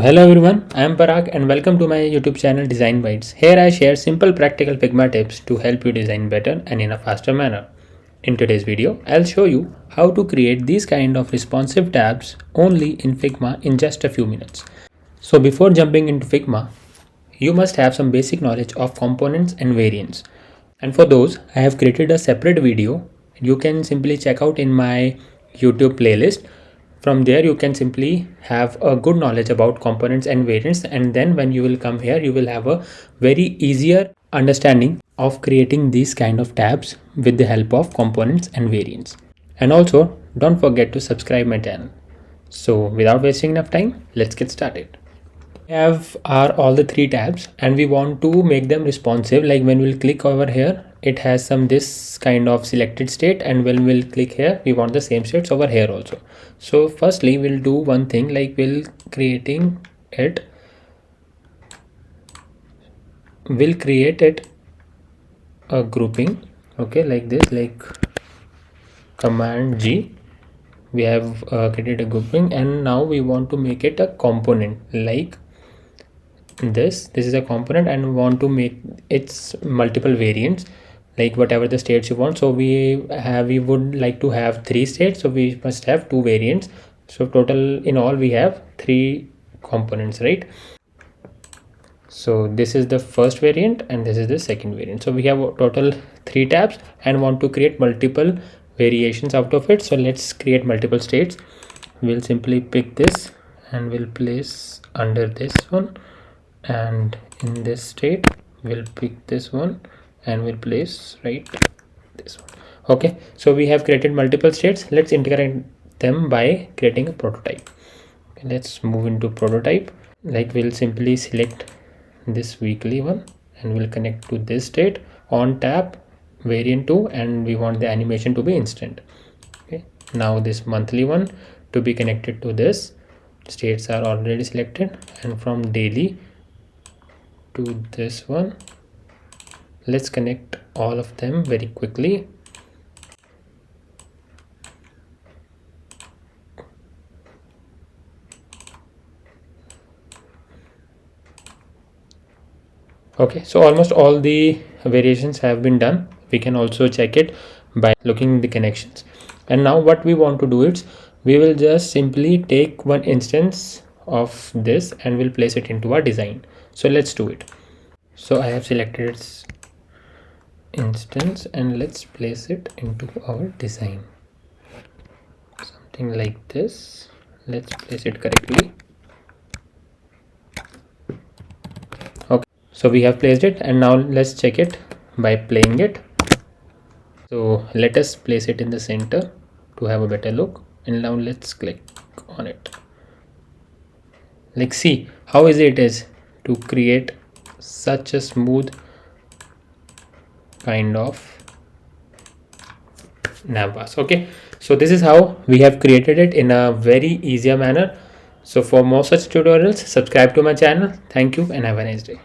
Hello everyone, I am Parag and welcome to my YouTube channel Design Bytes. Here I share simple practical Figma tips to help you design better and in a faster manner. In today's video, I'll show you how to create these kind of responsive tabs only in Figma in just a few minutes. So before jumping into Figma, you must have some basic knowledge of components and variants. And for those, I have created a separate video. You can simply check out in my YouTube playlist. From there, you can simply have a good knowledge about components and variants. And then when you will come here, you will have a very easier understanding of creating these kind of tabs with the help of components and variants. And also, don't forget to subscribe my channel. So without wasting enough time, let's get started. We have our all the three tabs and we want to make them responsive. Like when we'll click over here, it has some this kind of selected state, and when we'll click here, we want the same states over here also. So firstly, we'll do one thing, like we'll create it a grouping, okay, like this, like command G. We have created a grouping, and now we want to make it a component like this is a component, and we want to make its multiple variants, like whatever the states you want. So we would like to have 3 states, so we must have 2 variants. So total in all we have 3 components, right? So this is the first variant and this is the second variant. So we have total 3 tabs and want to create multiple variations out of it. So let's create multiple states. We'll simply pick this and we'll place under this one, and in this state we'll pick this one and we'll place right this one. Okay, so we have created multiple states. Let's integrate them by creating a prototype. Okay, let's move into prototype. Like we'll simply select this weekly one and we'll connect to this state on tab variant 2, and we want the animation to be instant. Okay, now this monthly one to be connected to this. States are already selected, and from daily to this one, let's connect all of them very quickly. Okay, so almost all the variations have been done. We can also check it by looking the connections. And now what we want to do is we will just simply take one instance of this and we'll place it into our design. So let's do it. So I have selected its instance and let's place it into our design. Something like this. Let's place it correctly. Okay, so we have placed it, and now let's check it by playing it. So let us place it in the center to have a better look, and now let's click on it. Like, see how easy it is to create such a smooth kind of navbars. Okay, so this is how we have created it in a very easier manner. So for more such tutorials, subscribe to my channel. Thank you and have a nice day.